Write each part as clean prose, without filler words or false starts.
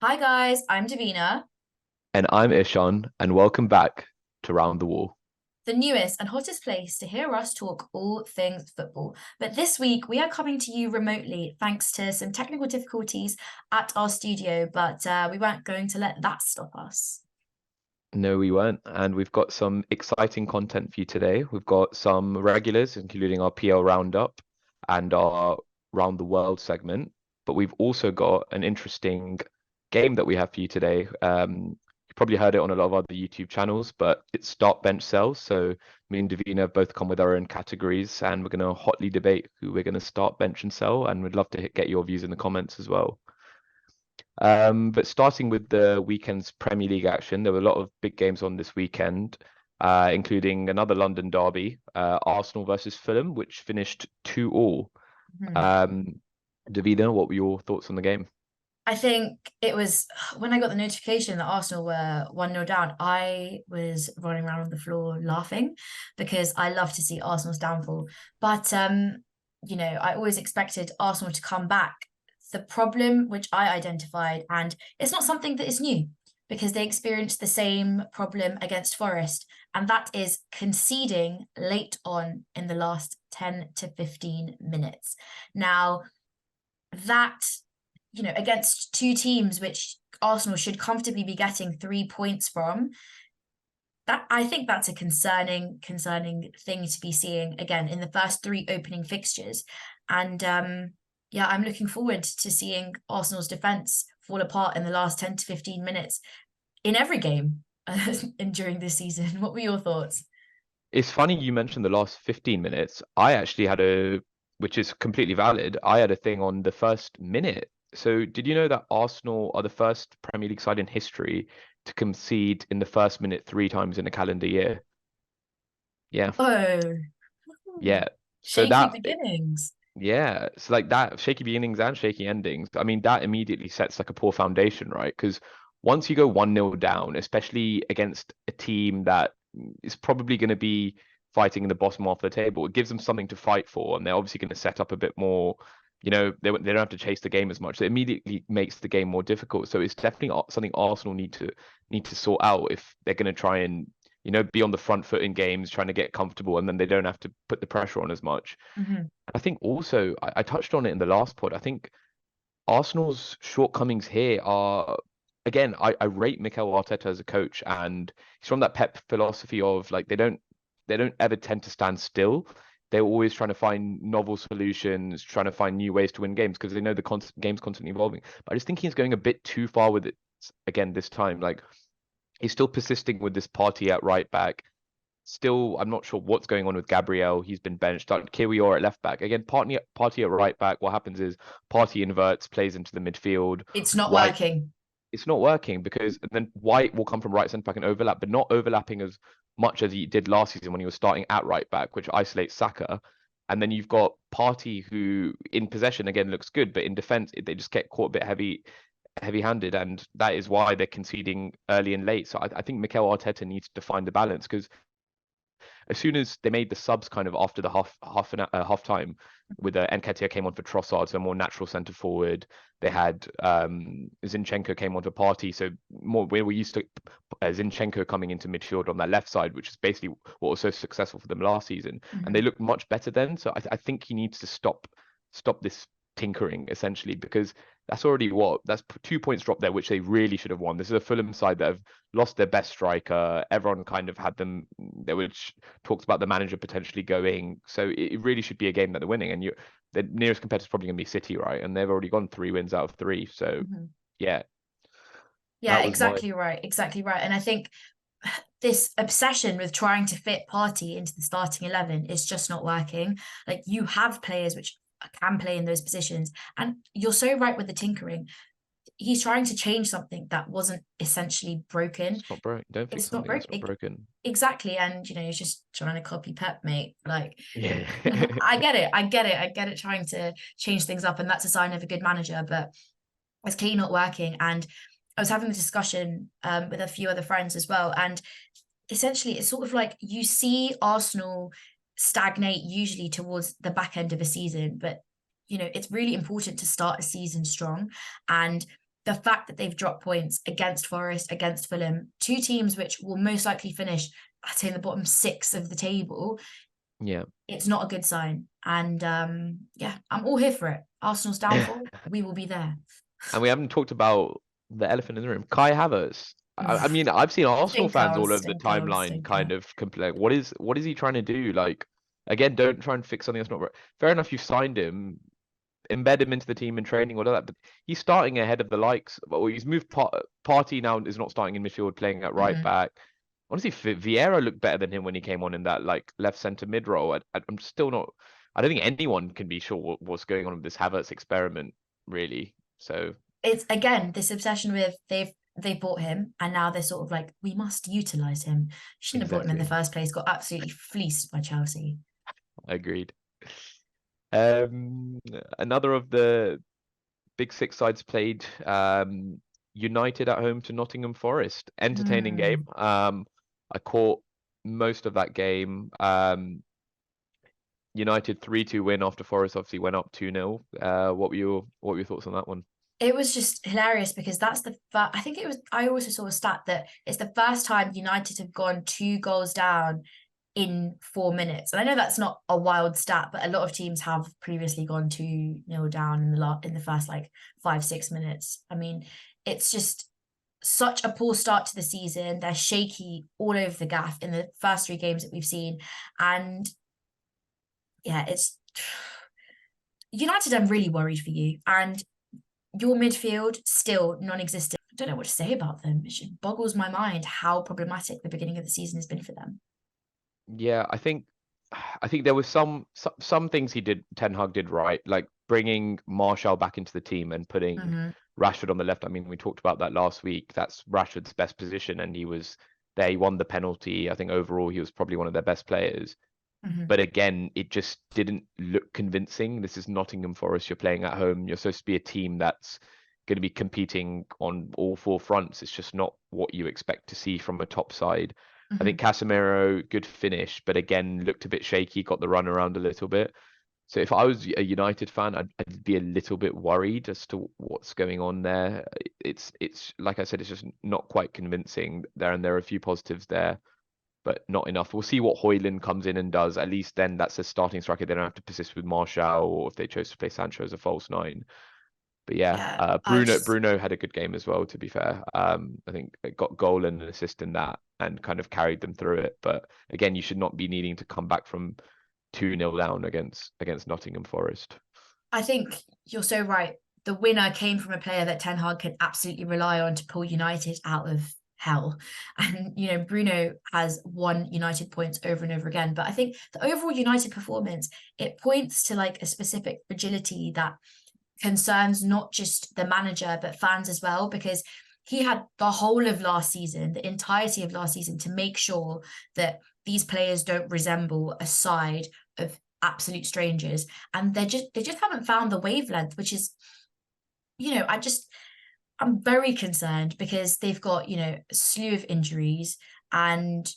Hi guys, I'm Davina, And I'm Ishaan, and welcome back to Round the Wall. the newest and hottest place to hear us talk all things football. But this week we are coming to you remotely thanks to some technical difficulties at our studio, but we weren't going to let that stop us. No, we weren't, and we've got some exciting content for you today. We've got some regulars, including our PL Roundup and our Round the World segment, but we've also got an interesting game that we have for you today. You probably heard it on a lot of other YouTube channels, but it's Start Bench Sell. So me and Davina have both come with our own categories, and we're going to hotly debate who we're going to start, bench, and sell, and we'd love to get your views in the comments as well. But starting with the weekend's Premier League action, there were a lot of big games on this weekend, including another London derby, Arsenal versus Fulham, which finished 2-2. Mhm. Um, Davina, what were your thoughts on the game? I think it was when I got the notification that Arsenal were 1-0 down, I was running around on the floor laughing because I love to see Arsenal's downfall. But I always expected Arsenal to come back. The problem which I identified, and it's not something that is new because they experienced the same problem against Forest, and that is conceding late on in the last 10 to 15 minutes. Now, that against two teams which Arsenal should comfortably be getting 3 points from, that I think that's a concerning thing to be seeing again in the first three opening fixtures. And yeah, I'm looking forward to seeing Arsenal's defense fall apart in the last 10 to 15 minutes in every game and during this season. What were your thoughts? It's funny you mentioned the last 15 minutes. I actually had which is completely valid. I had a thing on the first minute. So, did you know that Arsenal are the first Premier League side in history to concede in the first minute three times in a calendar year? Yeah, Oh, yeah. So shaky that, beginnings. yeah, so like that, shaky beginnings and shaky endings. I mean, that immediately sets like a poor foundation, right? Because once you go 1-0 down, especially against a team that is probably going to be fighting in the bottom half of the table, it gives them something to fight for, and they're obviously going to set up a bit more. They don't have to chase the game as much. So it immediately makes the game more difficult. So it's definitely something Arsenal need to sort out if they're going to try and be on the front foot in games, trying to get comfortable, and then they don't have to put the pressure on as much. Mhm. I think also I touched on it in the last pod. I think Arsenal's shortcomings here are again, I rate Mikel Arteta as a coach, and he's from that Pep philosophy of like they don't ever tend to stand still. They're always trying to find novel solutions, trying to find new ways to win games because they know the game's constantly evolving. But I just think he's going a bit too far with it again this time. Like he's still persisting with this party at right back. Still, I'm not sure what's going on with Gabriel. He's been benched. Kiwior at left back. Again, party at right back. What happens is Party inverts, plays into the midfield. It's not White, working. it's not working because then White will come from right centre back and overlap, but not overlapping as much as he did last season when he was starting at right back, which isolates Saka. And then you've got Party who in possession again looks good, but in defence they just get caught a bit heavy-handed, and that is why they're conceding early and late. So I think Mikel Arteta needs to find the balance because as soon as they made the subs kind of after the half time, with Nketiah came on for Trossard, so a more natural centre forward. They had Zinchenko came on to Party, so more where we used to Zinchenko coming into midfield on that left side, which is basically what was so successful for them last season, and they Mhm. looked much better then. So I think he needs to stop this tinkering essentially because that's 2 points dropped there, which they really should have won. This is a Fulham side that have lost their best striker. Everyone kind of had them. They were talked about the manager potentially going. So it really should be a game that they're winning. And the nearest competitor is probably going to be City, right? And they've already gone 3 wins out of three. So Mhm. yeah, Yeah, that was my. exactly right. Exactly right. And I think this obsession with trying to fit Party into the starting 11 is just not working. Like you have players which can play in those positions, and you're so right with the tinkering. He's trying to change something that wasn't essentially broken. It's not broken. Don't fix It's not something that's not broken. broken. Exactly. And he's just trying to copy Pep, mate. Like Yeah. I get it. I get it. I get it trying to change things up, and that's a sign of a good manager, but it's clearly not working. And I was having a discussion with a few other friends as well. And essentially, it's sort of like you see Arsenal stagnate usually towards the back end of a season, but it's really important to start a season strong. And the fact that they've dropped points against Forest, against Fulham, two teams which will most likely finish, I'd say, in the bottom 6 of the table, Yeah. it's not a good sign. And yeah, I'm all here for it. Arsenal's downfall, we will be there. And we haven't talked about the elephant in the room, Kai Havertz. I mean, I've seen Arsenal fans all over the timeline kind of complain. What is he trying to do? Like, again, don't try and fix something that's not right. Fair enough, you signed him, embed him into the team in training, all of that, but he's starting ahead of the likes. Well, he's moved. Party now is not starting in midfield, playing at right back. Honestly, Vieira looked better than him when he came on in that like left centre mid role. I'm still not. I don't think anyone can be sure what's going on with this Havertz experiment, really. So it's again this obsession with they bought him and now they're sort of like, we must utilize him. Shouldn't have bought him in the first place. Got absolutely fleeced by Chelsea. Agreed. Another of the big 6 sides played. United at home to Nottingham Forest. Entertaining game. I caught most of that game. United 3-2 win after Forest obviously went up 2-0. What were your thoughts on that one? It was just hilarious because that's I think it was, I also saw a stat that it's the first time United have gone 2 goals down in 4 minutes. And I know that's not a wild stat, but a lot of teams have previously gone 2-0 down in the first like 5-6 minutes. I mean, it's just such a poor start to the season. They're shaky all over the gaff in the first 3 games that we've seen. And yeah, it's United, I'm really worried for you. And your midfield still non-existent. I don't know what to say about them. It just boggles my mind how problematic the beginning of the season has been for them. Yeah, I think there was some things Ten Hag did right, like bringing Martial back into the team and putting Rashford on the left. I mean, we talked about that last week. That's Rashford's best position, and he was there. He won the penalty. I think overall he was probably one of their best players. But again, it just didn't look convincing. This is Nottingham Forest. You're playing at home. You're supposed to be a team that's going to be competing on all 4 fronts. It's just not what you expect to see from a top side. I think Casemiro, good finish, but again, looked a bit shaky, got the run around a little bit. So if I was a United fan, I'd be a little bit worried as to what's going on there. It's like I said, it's just not quite convincing there, and there are a few positives there, but not enough. We'll see what Højlund comes in and does. At least then that's a starting striker. They don't have to persist with Martial, or if they chose to play Sancho as a false 9. But yeah, Bruno had a good game as well, to be fair. I think it got goal and an assist in that and kind of carried them through it. But again, you should not be needing to come back from 2-0 down against Nottingham Forest. I think you're so right. The winner came from a player that Ten Hag can absolutely rely on to pull United out of hell. And, you know, Bruno has won United points over and over again. But I think the overall United performance, it points to like a specific fragility that concerns not just the manager, but fans as well, because he had the whole of last season, the entirety of last season, to make sure that these players don't resemble a side of absolute strangers. And they just haven't found the wavelength, which is, you know, I'm very concerned because they've got, you know, a slew of injuries, and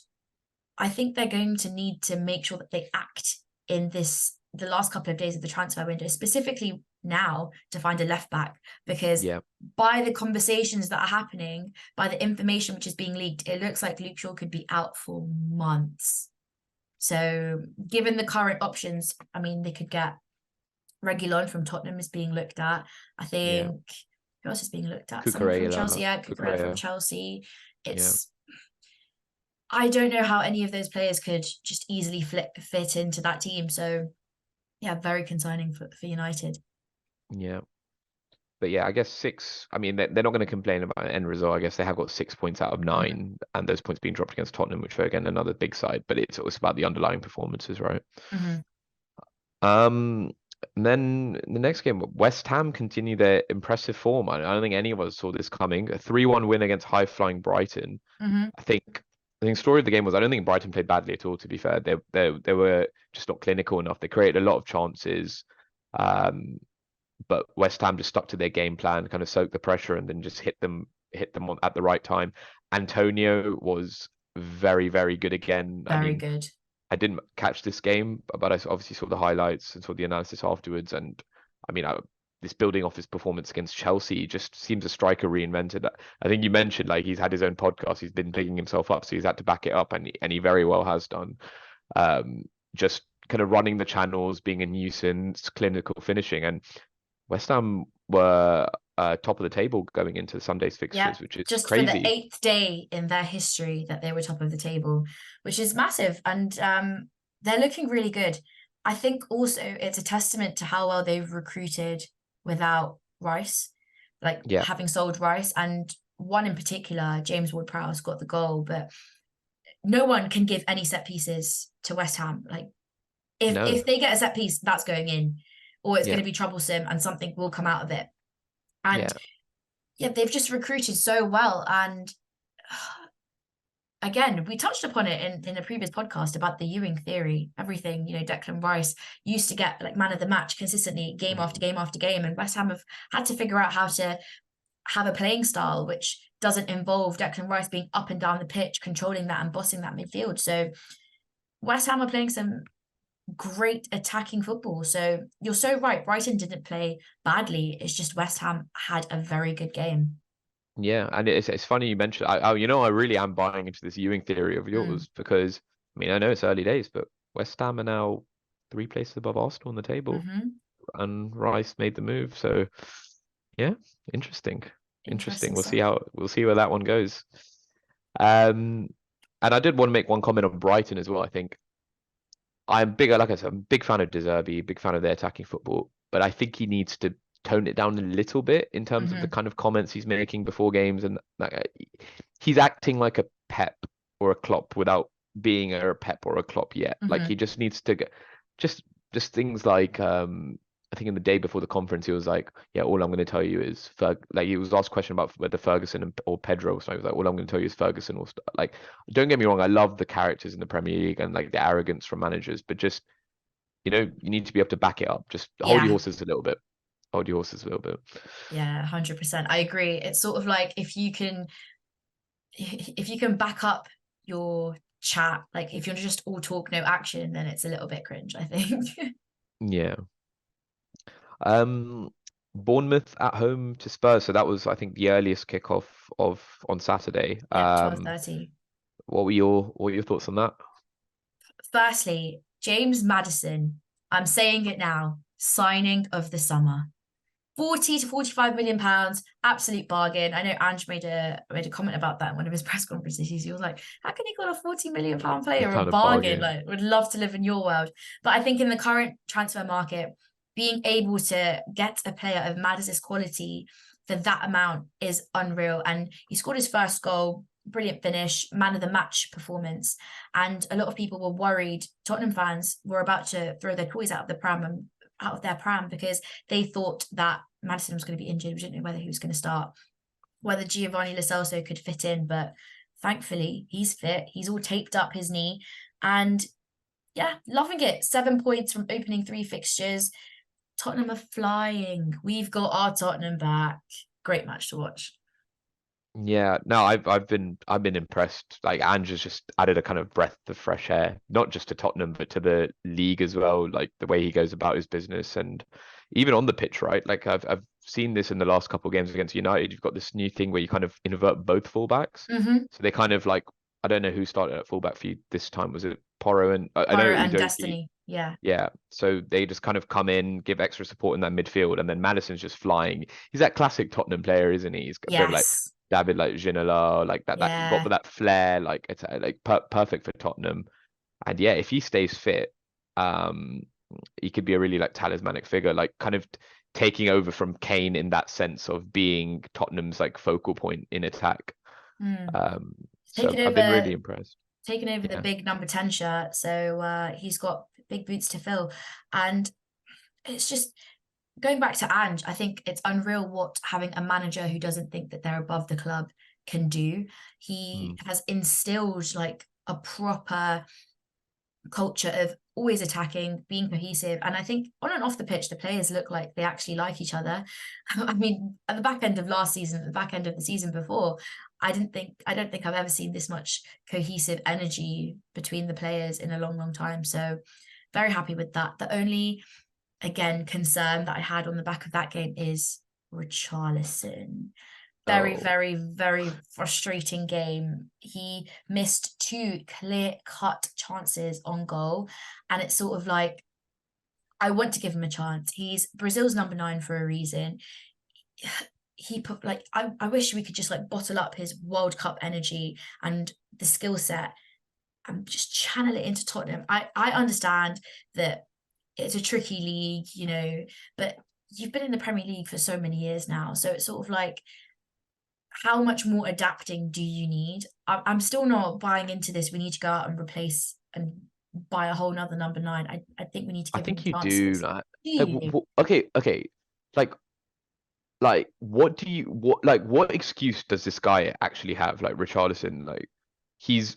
I think they're going to need to make sure that they act in the last couple of days of the transfer window, specifically now, to find a left back, because by the conversations that are happening, by the information which is being leaked, it looks like Luke Shaw could be out for months. So given the current options, I mean, they could get Reguilon from Tottenham is being looked at. I think who else is being looked at? Someone from Chelsea. Cucurella from Chelsea. I don't know how any of those players could just easily fit into that team. So yeah, very concerning for United. Yeah. But yeah, I guess 6, I mean, they're not going to complain about an end result. I guess they have got 6 points out of 9, and those points being dropped against Tottenham, which are, again, another big side, but it's also about the underlying performances, right? And then the next game, West Ham continue their impressive form. I don't think any of us saw this coming. A 3-1 win against high-flying Brighton. I think the story of the game was, I don't think Brighton played badly at all, to be fair. They were just not clinical enough. They created a lot of chances. But West Ham just stuck to their game plan, kind of soaked the pressure, and then just hit them at the right time. Antonio was very, very good again. Very good. I didn't catch this game, but I obviously saw the highlights and saw the analysis afterwards. And I mean, this building off his performance against Chelsea. He just seems a striker reinvented. I think you mentioned like he's had his own podcast. He's been digging himself up, so he's had to back it up, and he very well has done. Just kind of running the channels, being a nuisance, clinical finishing, and West Ham were top of the table going into Sunday's Yeah, fixtures, which is just for the crazy. 8th day in their history that they were top of the table, which is massive. And they're looking really good. I think also it's a testament to how well they've recruited without Rice, like Yeah, having sold Rice. And one in particular, James Ward-Prowse got the goal, but no one can give any set pieces to West Ham. Like no, if they get a set piece, that's going in, or it's yeah, going to be troublesome and something will come out of it. And yeah, yeah, they've just recruited so well. And again, we touched upon it in a previous podcast about the Ewing theory. Everything, Declan Rice used to get like man of the match consistently, game after mm, game after game, and West Ham have had to figure out how to have a playing style which doesn't involve Declan Rice being up and down the pitch, controlling that and bossing that midfield. So West Ham are playing some great attacking football. So you're so right. Brighton didn't play badly. It's just West Ham had a very good game. yeah. And it's funny you mentioned. I really am buying into this Ewing theory of Mm. yours because I mean I know it's early days, but West Ham are now 3 places above Arsenal on the table, Mm-hmm. and Rice made the move. So yeah, interesting, interesting. Interesting We'll see stuff. where that one goes. Um, and I did want to make one comment on Brighton as well. I think I'm bigger, like I said, I'm a big fan of De Zerbi, big fan of their attacking football, but I think he needs to tone it down a little bit in terms of the Mm-hmm. kind of comments he's making before games, and like, he's acting like a Pep or a Klopp without being a Pep or a Klopp yet. Like Mm-hmm. he just needs to get just things like I think in the day before the conference he was like, yeah, all I'm going to tell you is like he was asked a question about whether Ferguson or Pedro, so he was like, all I'm going to tell you is Ferguson or like don't get me wrong, I love the characters in the Premier League and like the arrogance from managers, but just you need to be able to back it up. Just hold your Yeah. horses a little bit. Hold your horses a little bit. Yeah, 100%. I agree. It's sort of like if you can back up your chat, like if you're just all talk, no action, then it's a little bit cringe, I think. Yeah. Um, Bournemouth at home to Spurs. So that was, I think, the earliest kickoff of on Saturday. Yeah, 12:30. What were your thoughts on that? Firstly, James Maddison, I'm saying it now, signing of the summer. 40 to 45 million pounds, absolute bargain. I know Ange made a comment about that in one of his press conferences. He was like, how can you call a 40 million pound The player a kind of bargain? bargain. Like, would love to live in your world. But I think in the current transfer market, being able to get a player of Madison's quality for that amount is unreal. And he scored his first goal, brilliant finish, man of the match performance. And a lot of people were worried, Tottenham fans were about to throw their toys out of the pram and out of their pram because they thought that Maddison was going to be injured. We didn't know whether he was going to start, whether Giovanni Lo Celso could fit in, but thankfully he's fit. He's all taped up his knee, and yeah, loving it. 7 points from opening 3 fixtures. Tottenham are flying. We've got our Tottenham back. Great match to watch. Yeah, no, I've been impressed. Like Ange has just added a kind of breath of fresh air, not just to Tottenham, but to the league as well. Like the way he goes about his business and even on the pitch, right? Like I've seen this in the last couple of games against United. You've got this new thing where you kind of invert both fullbacks. Mm-hmm. So they kind of like I don't know who started at fullback for you this time. Was it Porro and I know Porro and Udogie. Destiny. Yeah. Yeah, so they just kind of come in, give extra support in that midfield, and then Madison's just flying. He's that classic Tottenham player, isn't he? He's got a bit of like Yes. David, like Ginola, like that got Yeah. that flair, like it's like perfect for Tottenham. And yeah, if he stays fit, um, he could be a really like talismanic figure, like kind of taking over from Kane in that sense of being Tottenham's like focal point in attack. Mm. Um, so Taking I've been over really impressed. taking over the Yeah. big number 10 shirt. So he's got big boots to fill. And it's just going back to Ange, I think it's unreal what having a manager who doesn't think that they're above the club can do. He Mm. has instilled like a proper culture of always attacking, being cohesive. And I think on and off the pitch, the players look like they actually like each other. I mean, at the back end of last season, at the back end of the season before, I don't think I've ever seen this much cohesive energy between the players in a long, long time. So very happy with that. The only again concern that I had on the back of that game is Richarlison. Very, Oh, very, very frustrating game. He missed two clear-cut chances on goal, and it's sort of like I want to give him a chance. He's Brazil's number 9 for a reason. He put like I wish we could just like bottle up his World Cup energy and the skill set and just channel it into Tottenham. I understand that it's a tricky league, but you've been in the Premier League for so many years now. So it's sort of like, how much more adapting do you need? I'm still not buying into this. We need to go out and replace and buy a whole nother number 9. I think we need to I give him think you do. chances. Do you? Okay. Like, what do you what excuse does this guy actually have? Like Richarlison, like he's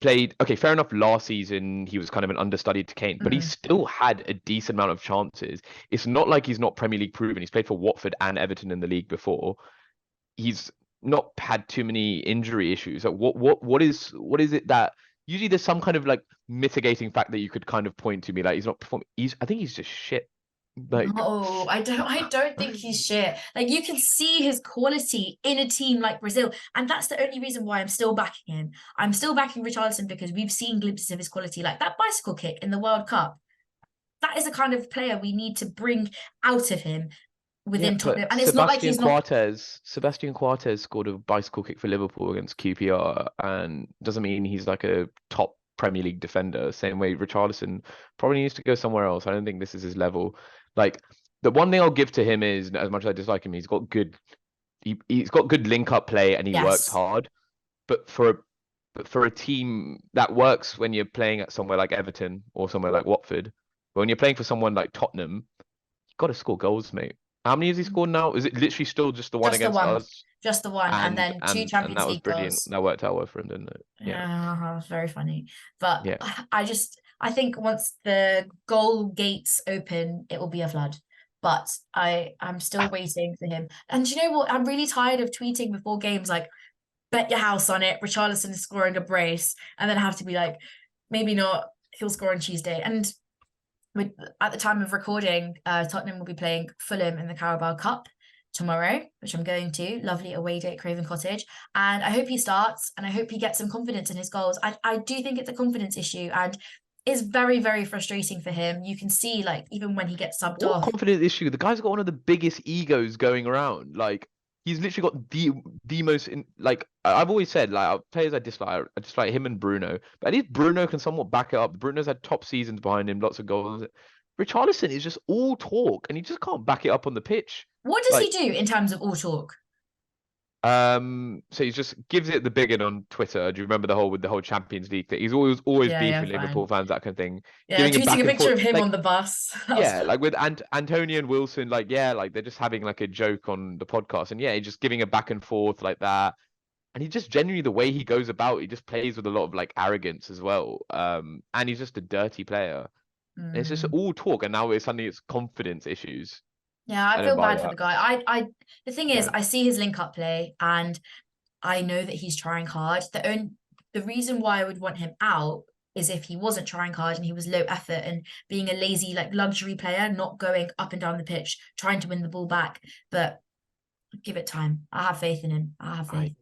played. Okay, fair enough. Last season he was kind of an understudy to Kane, but he Mm. still had a decent amount of chances. It's not like he's not Premier League proven. He's played for Watford and Everton in the league before. He's not had too many injury issues. Like what is it that usually there's some kind of like mitigating fact that you could kind of point to me like he's not performing. I think he's just shit. Like No, I don't think he's shit. Like you can see his quality in a team like Brazil. And that's the only reason why I'm still backing him. I'm still backing Richarlison because we've seen glimpses of his quality, like that bicycle kick in the World Cup. That is the kind of player we need to bring out of him yeah, within but Tottenham. And it's not like he's not. Sebastian Quartez scored a bicycle kick for Liverpool against QPR, and doesn't mean he's like a top Premier League defender. Same way Richarlison probably needs to go somewhere else. I don't think this is his level. Like the one thing I'll give to him is, as much as I dislike him, he's got good link up play and he works Yes. hard. But for a team that works when you're playing at somewhere like Everton or somewhere like Watford, but when you're playing for someone like Tottenham, you've got to score goals, mate. How many has he scored now? Is it literally still just the one Just the against one. us? Just the one. And And then two and and Champions that was League brilliant. goals. That worked out well for him, didn't it? Yeah, Yeah, very funny. But yeah. I think once the goal gates open, it will be a flood. But I'm still waiting for him. And do you know what? I'm really tired of tweeting before games like, bet your house on it. Richarlison is scoring a brace, and then I have to be like, maybe not. He'll score on Tuesday. And with, at the time of recording, Tottenham will be playing Fulham in the Carabao Cup tomorrow, which I'm going to. Lovely away day at Craven Cottage. And I hope he starts and I hope he gets some confidence in his goals. I do think it's a confidence issue and it's very, very frustrating for him. You can see, like, even when he gets subbed What off. confidence issue? The guy's got one of the biggest egos going around. Like he's literally got the most like I've always said, like players I dislike him and Bruno, but at least Bruno can somewhat back it up. Bruno's had top seasons behind him, lots of goals. Richarlison is just all talk and he just can't back it up on the pitch. What does he Like do in terms of all talk? so he just gives it the big one on Twitter. Do you remember the whole Champions League thing? He's always Yeah, yeah, beefing Liverpool fine. fans, that kind of thing, Yeah, giving it tweeting back a and picture forth. of him on Like the bus. That was yeah, fun. like with Antonio and Wilson, like yeah, like they're just having like a joke on the podcast, and yeah, he's just giving a back and forth like that. And he just genuinely the way he goes about, he just plays with a lot of like arrogance as well. And he's just a dirty player. And it's just Mm. all talk, and now it's confidence issues. Yeah, I I don't feel buy bad for that. the guy. The thing is, No, I see his link up play and I know that he's trying hard. The reason why I would want him out is if he wasn't trying hard and he was low effort and being a lazy like luxury player, not going up and down the pitch, trying to win the ball back. But give it time. I have faith in him. I have I, faith.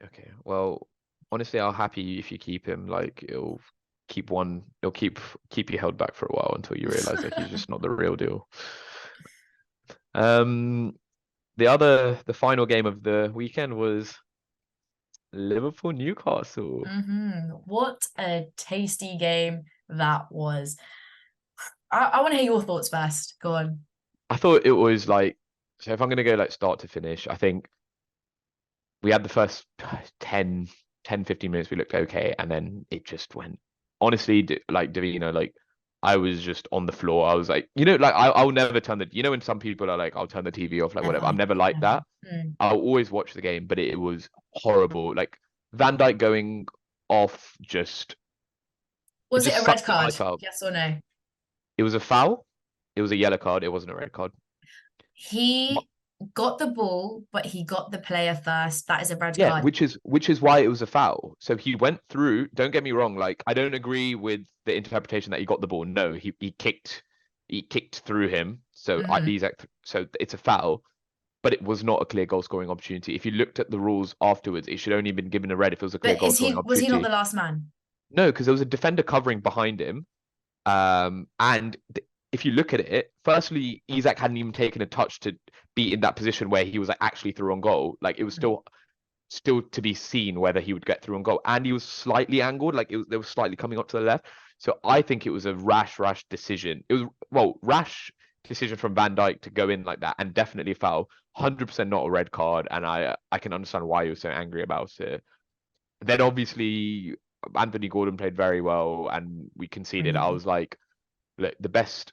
okay. Well, honestly, I'll happy if you keep him. Like it'll keep you held back for a while until you realize that he's just not the real deal. Um, the final game of the weekend was Liverpool Newcastle. What a tasty game that was. I want to hear your thoughts first. Go on. I thought it was like, so if I'm gonna go like start to finish, I think we had the first 15 minutes we looked okay, and then it just went. Honestly, like Davina, like I was just on the floor. I was like, like I'll never turn when some people are like, I'll turn the TV off, like whatever. I'm Never, never like never. that. I'll always watch the game, but it was horrible. Like Van Dijk going off, it Was it just a red sucked the card? life out. Yes or no? It was a foul. It was a yellow card. It wasn't a red card. He got the ball, but he got the player first. That is a red Yeah, card. which is why it was a foul. So he went through. Don't get me wrong. Like I don't agree with the interpretation that he got the ball. No, he kicked he kicked through him. So Mm. so it's a foul, but it was not a clear goal scoring opportunity. If you looked at the rules afterwards, it should only have been given a red if it was a clear But goal scoring was he not the opportunity. last man? No, because there was a defender covering behind him. And if you look at it, firstly, Isak hadn't even taken a touch to be in that position where he was like actually through on goal. Like it was Mm. still to be seen whether he would get through on goal. And he was slightly angled, like they were slightly coming up to the left. So I think it was a rash decision. It was rash decision from Van Dijk to go in like that, and definitely a foul. 100% not a red card, and I can understand why he was so angry about it. Then obviously Anthony Gordon played very well, and we conceded. I Brilliantly. was like, look, the best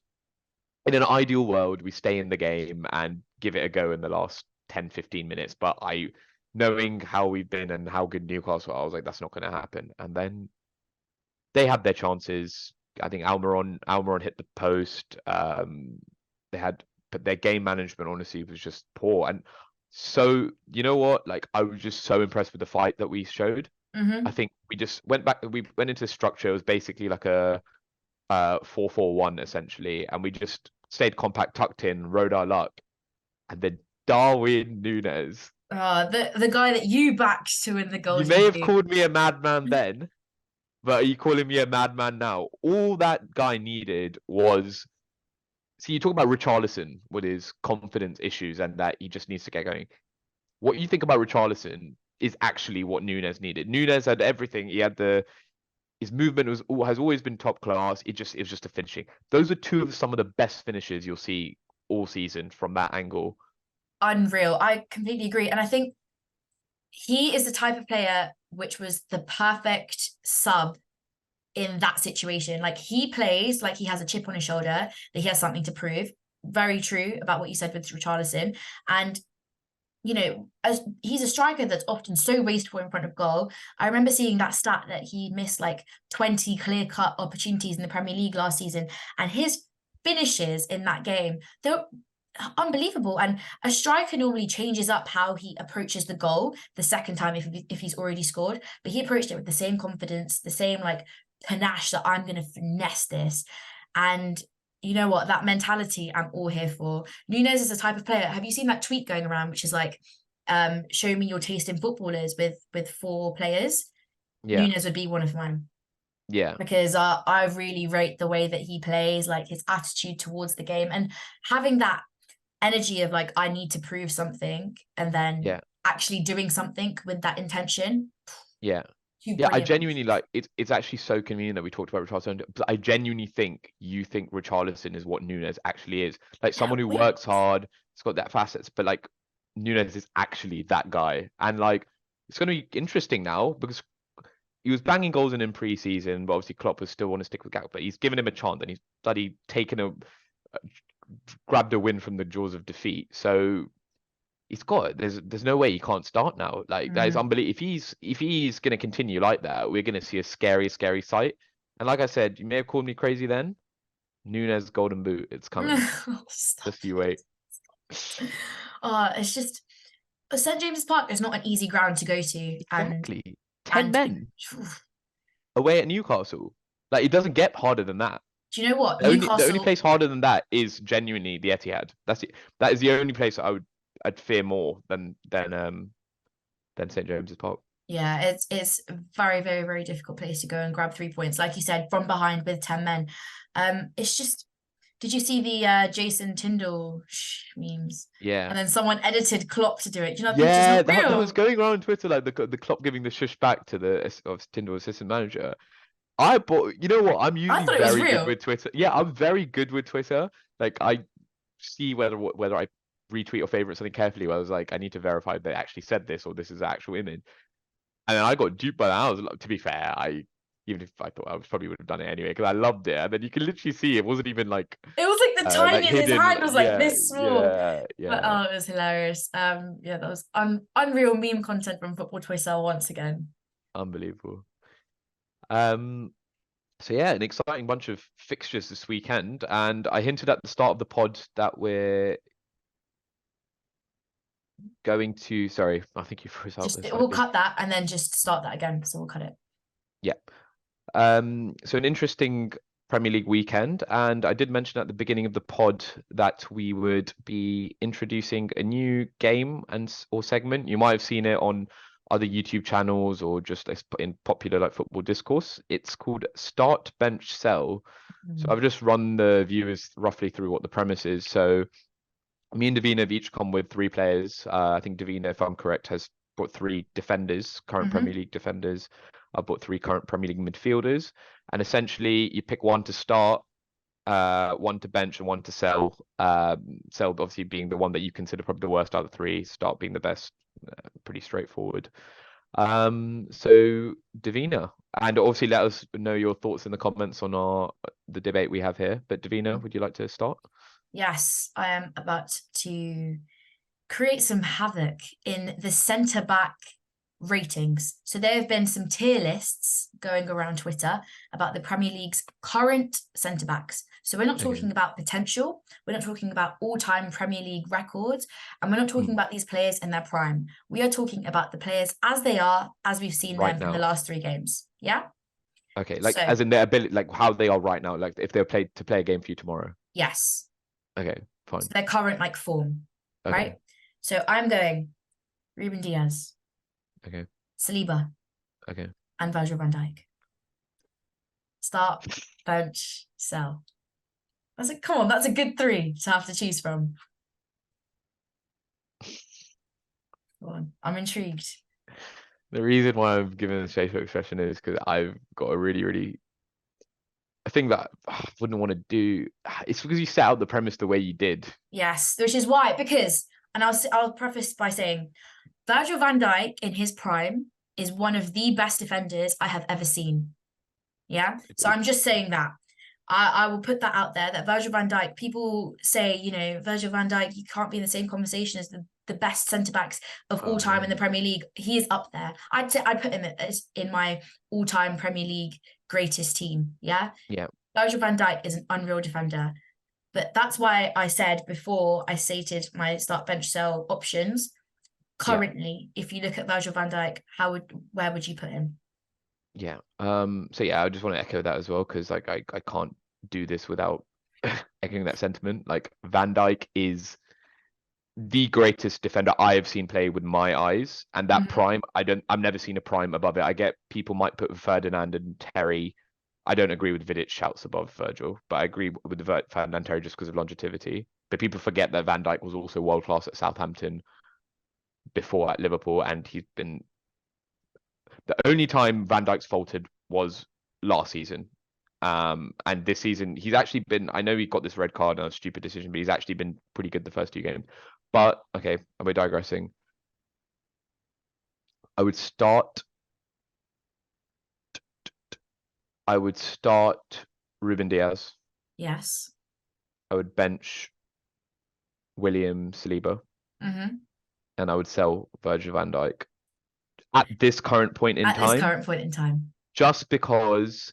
in an ideal world, we stay in the game and give it a go in the last 10, 15 minutes. But knowing how we've been and how good Newcastle are, I was like, that's not going to happen. And then they had their chances. I think Almiron hit the post. But their game management honestly was just poor. And so, you know what? Like, I was just so impressed with the fight that we showed. I Hmm. think we just went back. We went into structure. It was basically like a 4-4-1 essentially, and we just stayed compact, tucked in, rode our luck, and then Darwin Nunez. The guy that you backed to win the You may Golden have Boot. called me a madman then, but are you calling me a madman now? All that guy needed was. See, you talk about Richarlison with his confidence issues and that he just needs to get going. What you think about Richarlison is actually what Nunez needed. Nunez had everything. He had his movement has always been top class. It was just a finishing. Those are two of some of the best finishes you'll see all season from that angle. Unreal. I completely agree. And I think he is the type of player which was the perfect sub in that situation. Like he plays like he has a chip on his shoulder, that he has something to prove. Very true about what you said with Richarlison. And as he's a striker that's often so wasteful in front of goal. I remember seeing that stat that he missed like 20 clear-cut opportunities in the Premier League last season, and his finishes in that game, they're unbelievable. And a striker normally changes up how he approaches the goal the second time if he's already scored, but he approached it with the same confidence, the same like panache that I'm going to finesse this. And you know what? That mentality I'm all here for. Nunez is the type of player. Have you seen that tweet going around, which is like, show me your taste in footballers with four players? Yeah, Nunez would be one of mine yeah, because I really rate the way that he plays, like his attitude towards the game, and having that energy of like, I need to prove something, and then yeah, actually doing something with that intention. yeah. Two Yeah, I brilliant genuinely like it's actually so convenient that we talked about Richarlison, but I genuinely think you think Richarlison is what Nunez actually is. Like yeah, someone who wait. works hard, it's got that facets, but like Nunez is actually that guy. And like it's gonna be interesting now because he was banging goals in pre-season, but obviously Klopp was still want to stick with Gakpo. But he's given him a chance and he's bloody taken grabbed a win from the jaws of defeat. So there's no way he can't start now. Like that is Mm. unbelievable. If he's gonna continue like that, we're gonna see a scary sight. And like I said, you may have called me crazy then. Nunez Golden Boot, it's coming. Stop Just you wait. it. It's just St James's Park is not an easy ground to go to, Exactly. 10 and men away at Newcastle. Like it doesn't get harder than that. do you know what The only Newcastle? place harder than that is genuinely the Etihad. That's it. That is the only place I'd fear more than St James's Park. Yeah, it's a very very very difficult place to go and grab 3 points, like you said, from behind with 10 men. It's just. Did you see the Jason Tyndall memes? Yeah. And then someone edited Klopp to do it. Do you know think it's Yeah, not that was real? going around on Twitter, like the Klopp giving the shush back to of Tyndall assistant manager. You know what? I'm I usually thought it was very good real. with Twitter. Yeah, I'm very good with Twitter. Like I see whether I retweet or favorite something carefully. Where I was like, I need to verify they actually said this or this is the actual image. And then I got duped by that. I was like, to be fair, even if I thought I probably would have done it anyway because I loved it. And then you can literally see it wasn't even It was like the like tiniest. His hidden. hand was like Yeah, this small. yeah, But yeah. oh, it was hilarious. Yeah, that was unreal meme content from Football Twitter once again. Unbelievable. Um, So yeah, an exciting bunch of fixtures this weekend, and I hinted at the start of the pod that we're going to. Sorry, I think you froze out there Just we'll slightly. cut that and then just start that again. So we'll cut it. Yeah. So an interesting Premier League weekend, and I did mention at the beginning of the pod that we would be introducing a new game or segment. You might have seen it on other YouTube channels or just in popular like football discourse. It's called Start, Bench, Sell. So I've just run the viewers roughly through what the premise is. So me and Davina have each come with 3 players. I think Davina, if I'm correct, has brought 3 defenders, current Premier League defenders. I've brought 3 current Premier League midfielders. And essentially, you pick one to start, one to bench, and one to sell. Sell obviously being the one that you consider probably the worst out of the 3, start being the best. Pretty straightforward. So Davina, and obviously let us know your thoughts in the comments on the debate we have here. But Davina, would you like to start? Yes, I am about to create some havoc in the centre back ratings. So there have been some tier lists going around Twitter about the Premier League's current centre backs. So we're not talking about potential, we're not talking about all-time Premier League records, and we're not talking about these players in their prime. We are talking about the players as they are, as we've seen Right them now. in the last 3 games. Yeah? Okay, like as in their ability, like how they are right now, like if they're played to play a game for you tomorrow. Yes. Okay, fine. So their current like form, right? So I'm going Ruben Diaz. Okay. Saliba. Okay. And Virgil van Dijk. Start, bench, sell. Come on, that's a good 3 to have to choose from. Go on, I'm intrigued. The reason why I'm giving the facial expression is because I've got a really a thing that I wouldn't want to do. It's because you set out the premise the way you did. Yes, which is why, and I'll preface by saying Virgil van Dijk in his prime is one of the best defenders I have ever seen. Yeah. So I'm just saying that. I will put that out there that Virgil van Dijk, people say, Virgil van Dijk, you can't be in the same conversation as the best centre-backs of all time in the Premier League. He is up there. I'd put him in my all-time Premier League greatest team. Yeah. Yeah. Virgil van Dijk is an unreal defender. But that's why I said before I stated my start, bench, sell options. Currently, if you look at Virgil van Dijk, where would you put him? Yeah. So yeah, I just want to echo that as well, because like I can't do this without echoing that sentiment. Like Van Dijk is the greatest defender I have seen play with my eyes, and that prime, I've never seen a prime above it. I get people might put Ferdinand and Terry. I don't agree with Vidic shouts above Virgil, but I agree with the Ferdinand and Terry just because of longevity. But people forget that Van Dijk was also world class at Southampton before at Liverpool, and he's been the only time Van Dijk's faltered was last season. And this season, he's actually been, I know he got this red card and a stupid decision, but he's actually been pretty good the first 2 games. But, okay, we're digressing. I would start Ruben Diaz. Yes. I would bench William Saliba. And I would sell Virgil van Dijk. At this current point in time. Just because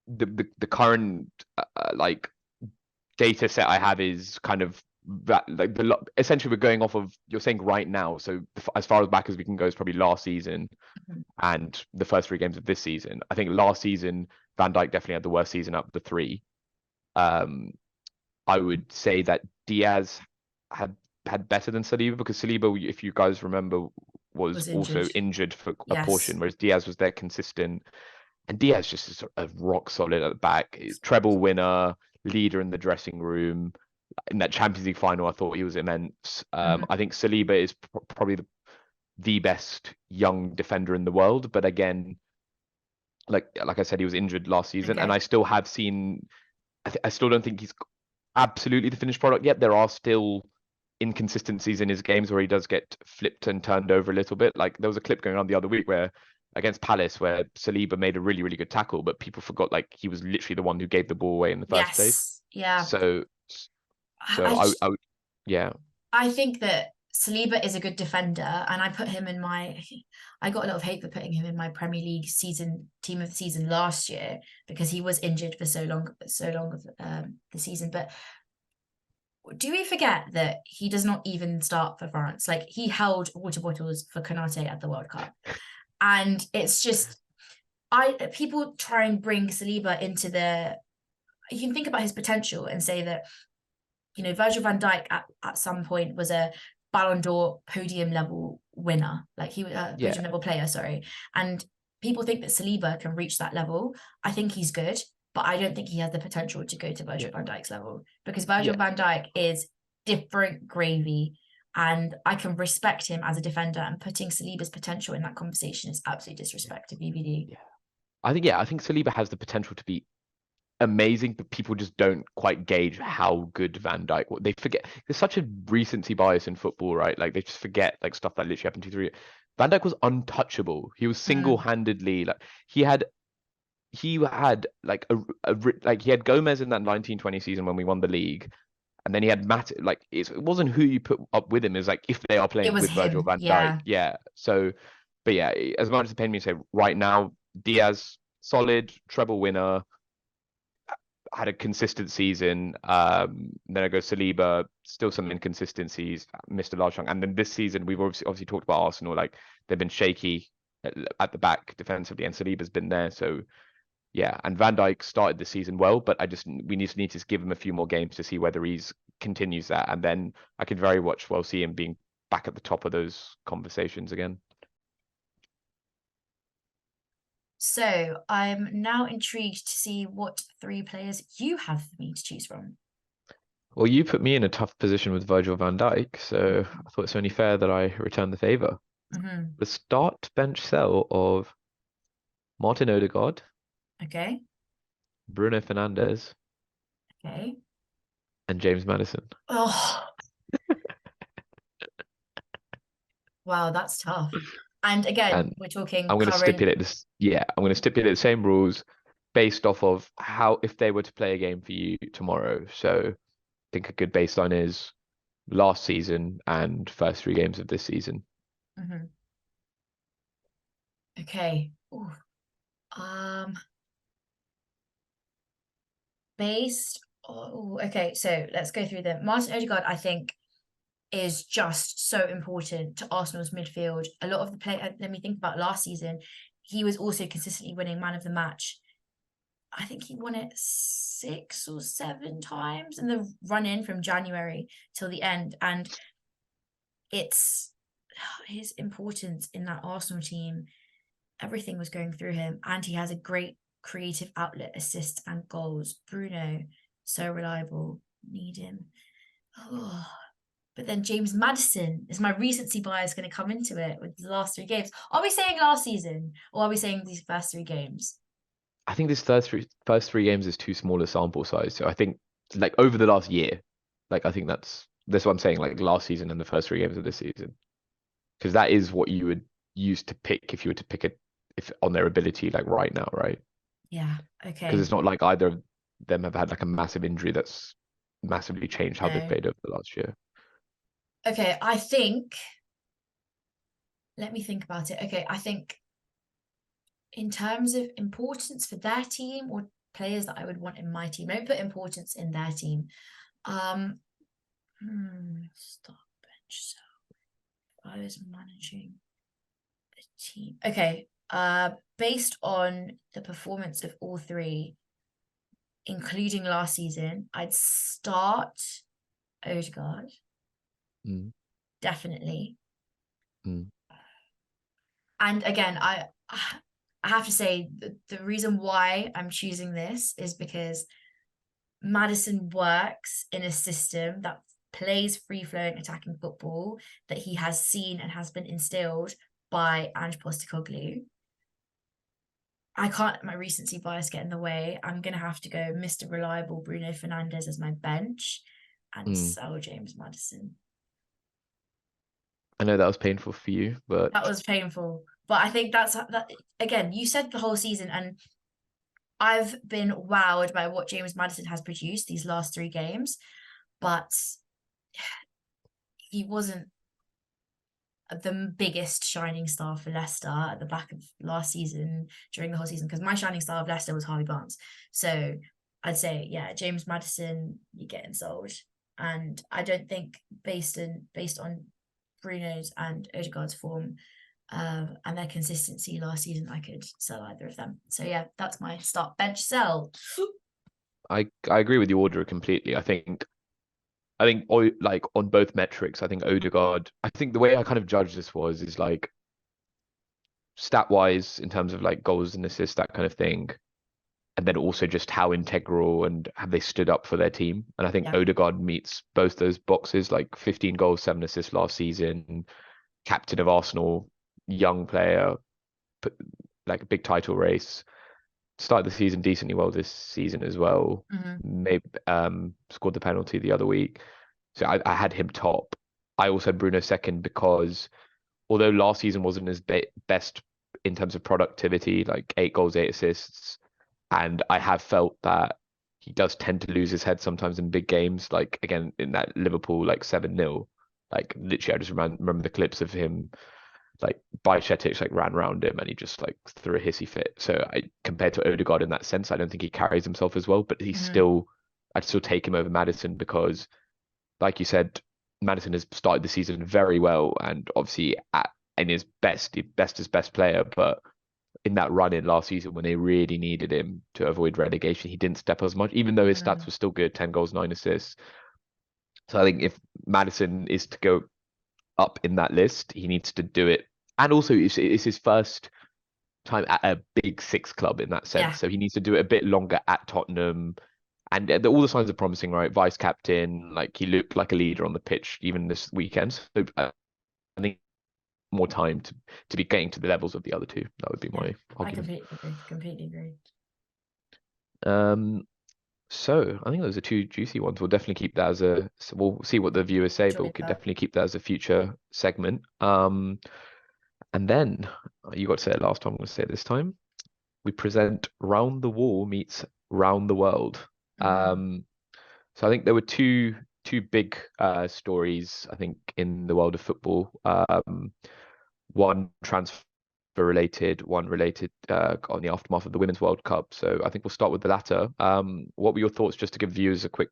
the current like data set I have is kind of that, like essentially we're going off of, you're saying right now, so as far as back as we can go is probably last season and the first 3 games of this season. I think last season Van Dijk definitely had the worst season out of the 3. I would say that Diaz had better than Saliba, because Saliba, if you guys remember, was also injured for a portion, whereas Diaz was there consistent. And Diaz just is a rock solid at the back. He's treble winner, leader in the dressing room. In that Champions League final, I thought he was immense. I think Saliba is probably the best young defender in the world. But again, like I said, he was injured last season, and I still have seen. I still don't think he's absolutely the finished product yet. There are still inconsistencies in his games where he does get flipped and turned over a little bit. Like there was a clip going on the other week where against Palace where Saliba made a really good tackle, but people forgot like he was literally the one who gave the ball away in the first place. Yeah. So I would, yeah. I think that Saliba is a good defender, and I put him in I got a lot of hate for putting him in my Premier League team of the season last year because he was injured for so long of the season. But do we forget that he does not even start for France? Like he held water bottles for Konate at the World Cup. And it's just, people try and bring Saliba into the you can think about his potential and say that, you know, Virgil van Dijk at some point was a Ballon d'Or podium level winner, like he was a Yeah, podium level player, sorry. And people think that Saliba can reach that level. I think he's good, but I don't think he has the potential to go to Virgil yeah, van Dijk's level, because Virgil yeah. van Dijk is different gravy. And I can respect him as a defender, and putting Saliba's potential in that conversation is absolute disrespect to BVD. Yeah. I think Saliba has the potential to be amazing, but people just don't quite gauge how good Van Dijk. They forget there's such a recency bias in football, right? Like they just forget like stuff that literally happened 2 3. Van Dijk was untouchable. He was Mm. single-handedly like he had like like he had Gomez in that 1920 season when we won the league, and then he had Matt. Like it wasn't who you put up with him. It's like if they are It playing was with Virgil him, van Dijk, yeah. yeah. So, but yeah, as much as it pained me to say, right now Diaz solid treble winner, had a consistent season. Then I go Saliba, still some inconsistencies, missed a large chunk. And then this season, we've obviously talked about Arsenal, like they've been shaky at the back defensively, and Saliba's been there. So yeah, and Van Dijk started the season well, but we need to give him a few more games to see whether he's continues that, and then I could very well see him being back at the top of those conversations again. So I'm now intrigued to see what three players you have for me to choose from. Well, you put me in a tough position with Virgil van Dijk, so I thought it's only fair that I return the favor. Mm-hmm. The start bench cell of Martin Odegaard, Okay. Bruno Fernandes, Okay. and James Maddison. Oh, wow, that's tough. And again, And we're talking I'm going to current. stipulate this. Yeah, I'm going to stipulate the same rules based off of how if they were to play a game for you tomorrow. So I think a good baseline is last season and first 3 games of this season. Mhm. Okay. Ooh. Um, based. Oh, okay. So let's go through them. Martin Odegaard, I think, is just so important to Arsenal's midfield. A lot of the play. Let me think about last season. He was also consistently winning man of the match. I think he won it 6 or 7 times in the run in from January till the end. And it's his importance in that Arsenal team. Everything was going through him. And he has a great creative outlet, assists and goals. Bruno, so reliable. Need him. Oh. But then James Maddison, is my recency bias going to come into it with the last 3 games? Are we saying last season, or are we saying these first 3 games? I think this first 3 games is too small a sample size. So I think like over the last year, like I think that's what I'm saying. Like last season and the first 3 games of this season, because that is what you would use to pick if you were to pick it if on their ability like right now, right? Yeah. Because Okay. it's not like either of them have had like a massive injury that's massively changed how they've No. played over the last year. Okay. I think, let me think about it. Okay. I think in terms of importance for their team or players that I would want in my team, let me put importance in their team. Um, stop bench. So I was managing the team. Okay. Based on the performance of all three, including last season, I'd start Odegaard, Mm, definitely. mm, And again, I have to say the reason why I'm choosing this is because Maddison works in a system that plays free-flowing attacking football that he has seen and has been instilled by Ange Postecoglou. I can't let my recency bias get in the way. I'm gonna have to go Mr. Reliable Bruno Fernandes as my bench and mm. sell James Maddison. I know that was painful for you, That but was painful. But I think that's that again, you said the whole season, and I've been wowed by what James Maddison has produced these last 3 games, but he wasn't the biggest shining star for Leicester at the back of last season during the whole season, because my shining star of Leicester was Harvey Barnes. So I'd say, yeah, James Maddison, you're getting sold. And I don't think based on Bruno's and Odegaard's form and their consistency last season, I could sell either of them. So yeah, that's my start bench sell. I agree with the order completely. Like on both metrics, I think Odegaard. I think the way I kind of judged this is like stat wise in terms of like goals and assists, that kind of thing, and then also just how integral and have they stood up for their team. And I think Yeah. Odegaard meets both those boxes, like 15 goals, 7 assists last season, captain of Arsenal, young player, like a big title race. Started the season decently well this season as well. Hmm. Maybe scored the penalty the other week. So I had him top. I also had Bruno second because although last season wasn't his best in terms of productivity, like 8 goals, 8 assists, and I have felt that he does tend to lose his head sometimes in big games, like again in that Liverpool like 7-0. Like literally, I just remember the clips of him like Bajcetic like ran around him and he just like threw a hissy fit. So I compared to Odegaard in that sense, I don't think he carries himself as well, but Hmm. I'd still take him over Madison because, like you said, Madison has started the season very well and obviously in his best player, but in that run in last season when they really needed him to avoid relegation, he didn't step as much, even though his stats Hmm. were still good, 10 goals, 9 assists. So I think if Madison is to go up in that list, he needs to do it. And also, it's his first time at a big six club in that Yeah. sense. So he needs to do it a bit longer at Tottenham. And all the signs are promising, right? Vice captain, like he looked like a leader on the pitch even this weekend. So I think more time to be getting to the levels of the other two. That would be Yeah. my I argument. completely agree. Completely agree. Um, so I think those are two juicy ones. We'll definitely keep that as a. So we'll see what the viewers say, but we Enjoyed could that. definitely keep that as a future segment. And then you got to say it last time. I'm going to say it this time. We present Round the Wall meets Round the World. Hmm. Um, so I think there were two big stories, I think, in the world of football. One transfer related, one related on the aftermath of the Women's World Cup. So I think we'll start with the latter. What were your thoughts, just to give viewers a quick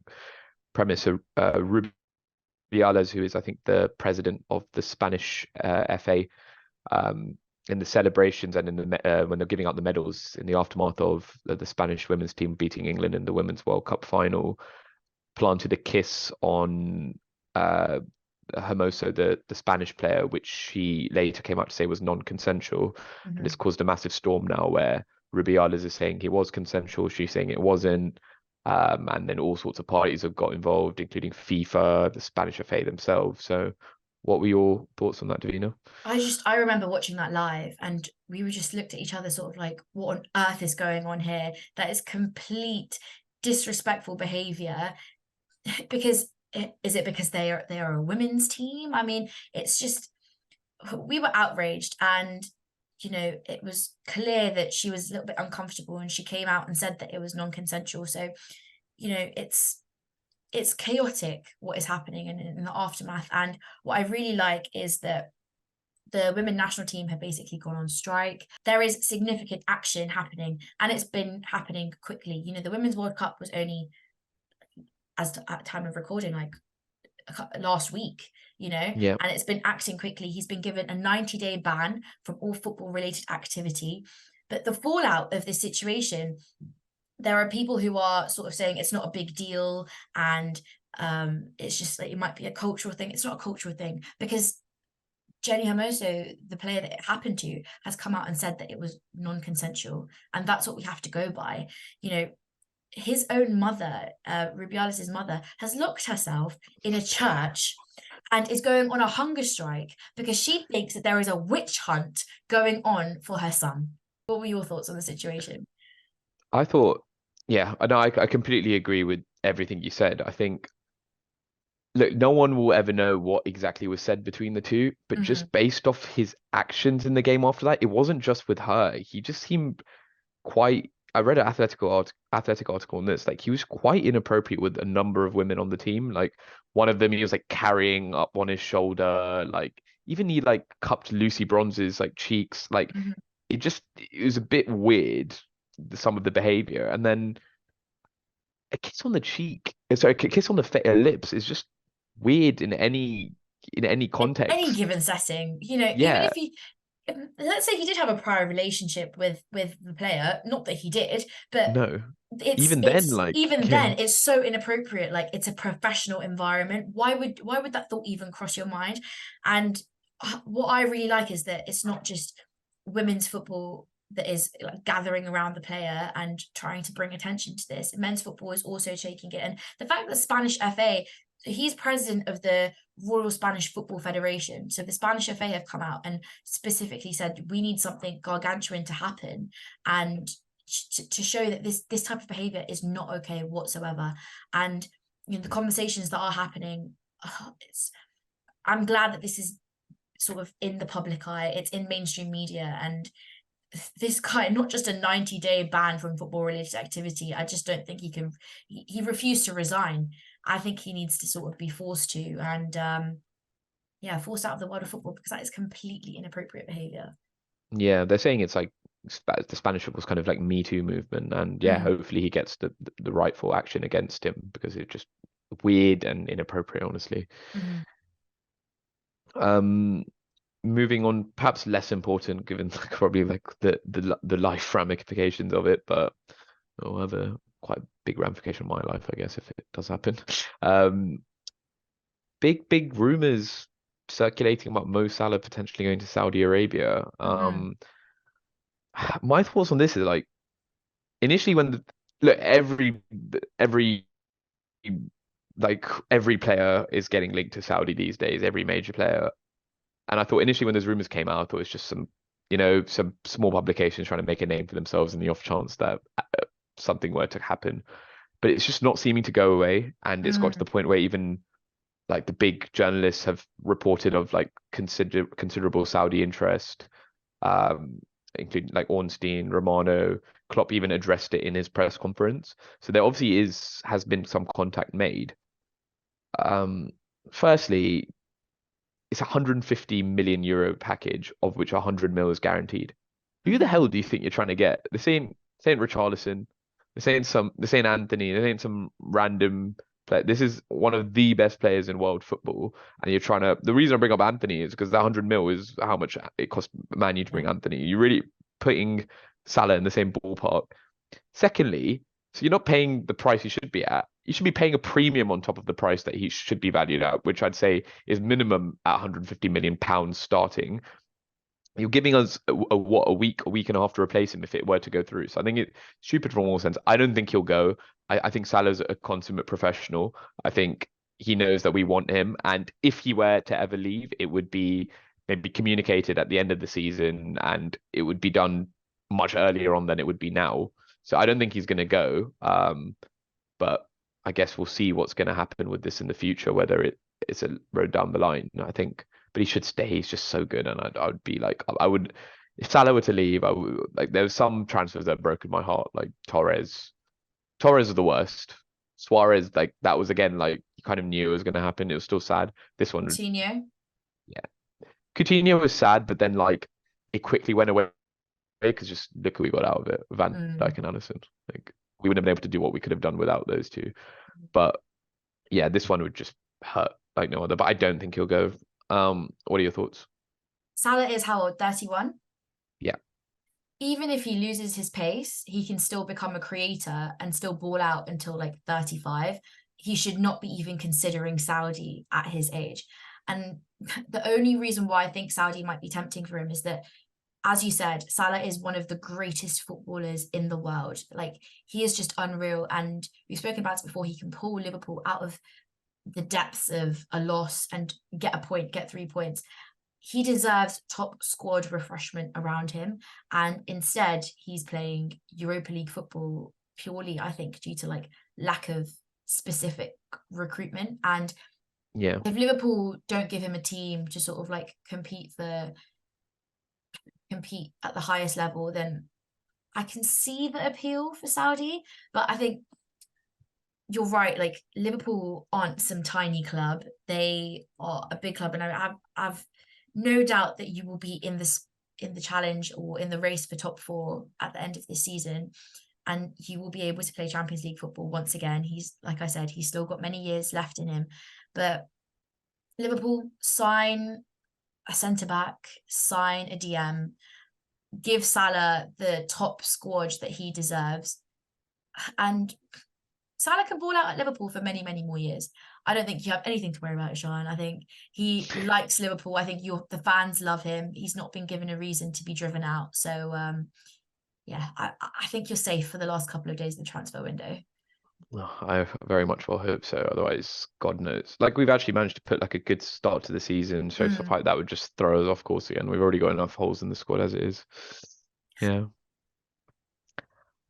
premise? So, Rubiales, who is, I think, the president of the Spanish FA, um, in the celebrations and in when they're giving out the medals in the aftermath of the Spanish women's team beating England in the Women's World Cup final, planted a kiss on Hermoso, the Spanish player, which she later came out to say was non-consensual, and it's Hmm. caused a massive storm now where Rubiales is saying he was consensual, she's saying it wasn't, and then all sorts of parties have got involved, including FIFA, the Spanish FA themselves. So, what were your thoughts on that, Davina? I remember watching that live and we were just looked at each other sort of like, what on earth is going on here? That is complete disrespectful behavior. Because is it because they are a women's team? I mean, it's just we were outraged, and it was clear that she was a little bit uncomfortable, and she came out and said that it was non-consensual. So it's chaotic what is happening in the aftermath. And what I really like is that the women national team have basically gone on strike. There is significant action happening, and it's been happening quickly. The Women's World Cup was only, at time of recording, like last week, Yeah, and it's been acting quickly. He's been given a 90-day ban from all football related activity. But the fallout of this situation, there are people who are sort of saying it's not a big deal, and it's just like it might be a cultural thing. It's not a cultural thing because Jenny Hermoso, the player that it happened to, has come out and said that it was non-consensual, and that's what we have to go by. You know, his own mother, Rubiales' mother, has locked herself in a church and is going on a hunger strike because she thinks that there is a witch hunt going on for her son. What were your thoughts on the situation? I thought, yeah, I know I completely agree with everything you said. I think look, no one will ever know what exactly was said between the two, but Hmm. just based off his actions in the game after that, it wasn't just with her. He just seemed quite. I read an athletic article on this. Like he was quite inappropriate with a number of women on the team. Like one of them, he was like carrying up on his shoulder. Like even he like cupped Lucy Bronze's like cheeks. Like Hmm. it was a bit weird, some of the behavior. And then a kiss on the cheek, sorry, a kiss on the lips is just weird in any In any context. given setting, even Yeah, if you let's say he did have a prior relationship with the player, not that he did, but No. it's Even then, it's like, even yeah. then it's so inappropriate. Like, it's a professional environment. Why would that thought even cross your mind? And what I really like is that it's not just women's football that is like gathering around the player and trying to bring attention to this. Men's football is also taking it, and the fact that Spanish FA, he's president of the Royal Spanish Football Federation. So the Spanish FA have come out and specifically said we need something gargantuan to happen, and to show that this type of behavior is not okay whatsoever. And the conversations that are happening, I'm glad that this is sort of in the public eye, it's in mainstream media. And this guy, not just a 90-day ban from football related activity, I just don't think he refused to resign. I think he needs to sort of be forced to, and yeah, forced out of the world of football, because that is completely inappropriate behavior. Yeah, they're saying it's like the Spanish football's kind of like Me Too movement, and yeah, Mm. hopefully he gets the rightful action against him because it's just weird and inappropriate, honestly. Mm-hmm. Um, moving on, perhaps less important given like probably like the life ramifications of it, but or other quite big ramification of my life, I guess, if it does happen. Um, big rumors circulating about Mo Salah potentially going to Saudi Arabia. Mm-hmm. My thoughts on this is like initially when look every like every player is getting linked to Saudi these days, every major player. And I thought initially when those rumors came out, I thought it was just some small publications trying to make a name for themselves in the off chance that something were to happen. But it's just not seeming to go away, and it's got to the Mm. point where even like the big journalists have reported of like considerable Saudi interest, um, including like Ornstein, Romano. Klopp even addressed it in his press conference. So there obviously has been some contact made. Um, firstly, it's a 150 million euro package, of which 100 mil is guaranteed. Who the Mm-hmm. hell do you think you're trying to get? This ain't Richarlison. This ain't Anthony. This ain't some random player. This is one of the best players in world football. And you're trying to. The reason I bring up Anthony is because that 100 mil is how much it cost Man U to bring Yeah. Anthony. You're really putting Salah in the same ballpark. Secondly, so you're not paying the price you should be at. You should be paying a premium on top of the price that he should be valued at, which I'd say is minimum at 150 million pounds starting. You're giving us a week, a week and a half to replace him if it were to go through. So I think it's stupid from all sense. I don't think he'll go. I think Salah's a consummate professional. I think he knows that we want him, and if he were to ever leave, it would be maybe communicated at the end of the season, and it would be done much earlier on than it would be now. So I don't think he's going to go. But I guess we'll see what's going to happen with this in the future, whether it's a road down the line. I think, but he should stay. He's just so good, and I would be like, I would, if Salah were to leave, I would like. There's some transfers that broken my heart, like Torres. Torres is the worst. Suarez, like that was again like you kind of knew it was going to happen. It was still sad. This one, Coutinho. yeah. Coutinho was sad, but then like it quickly went away because just look who we got out of it, Van Mm. Dijk and Alisson. Like we wouldn't have been able to do what we could have done without those two. But yeah, this one would just hurt like no other. But I don't think he'll go. What are your thoughts? Salah is how old? 31. Yeah, Even if he loses his pace, he can still become a creator and still ball out until like 35. He should not be even considering Saudi at his age. And the only reason why I think Saudi might be tempting for him is that, as you said, Salah is one of the greatest footballers in the world. Like, he is just unreal. And we've spoken about it before. He can pull Liverpool out of the depths of a loss and get a point, get 3 points. He deserves top squad refreshment around him. And instead, he's playing Europa League football purely, I think, due to like lack of specific recruitment. And yeah, if Liverpool don't give him a team to sort of like compete at the highest level, then I can see the appeal for Saudi. But I think you're right. Like, Liverpool aren't some tiny club; they are a big club, and I've no doubt that you will be in the challenge or in the race for top four at the end of this season, and he will be able to play Champions League football once again. He's, like I said, he's still got many years left in him, but Liverpool sign. a centre back, sign a DM, give Salah the top squad that he deserves, and Salah can ball out at Liverpool for many, many more years. I don't think you have anything to worry about Ishaan. I think he likes Liverpool. I think the fans love him. He's not been given a reason to be driven out. So yeah, I think you're safe for the last couple of days of the transfer window. I very much will hope so. Otherwise, God knows. Like we've actually managed to put like a good start to the season, so stuff like that would just throw us off course again. We've already got enough holes in the squad as it is. Yeah.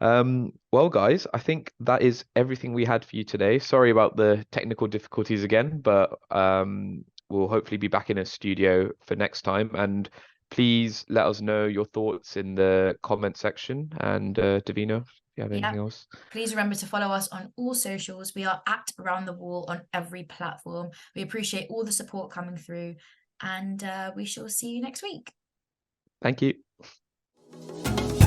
Well, guys, I think that is everything we had for you today. Sorry about the technical difficulties again, but we'll hopefully be back in a studio for next time. And please let us know your thoughts in the comment section. And Davina, if you have Yeah. anything else. Please remember to follow us on all socials. We are at Around the Wall on every platform. We appreciate all the support coming through, and we shall see you next week. Thank you.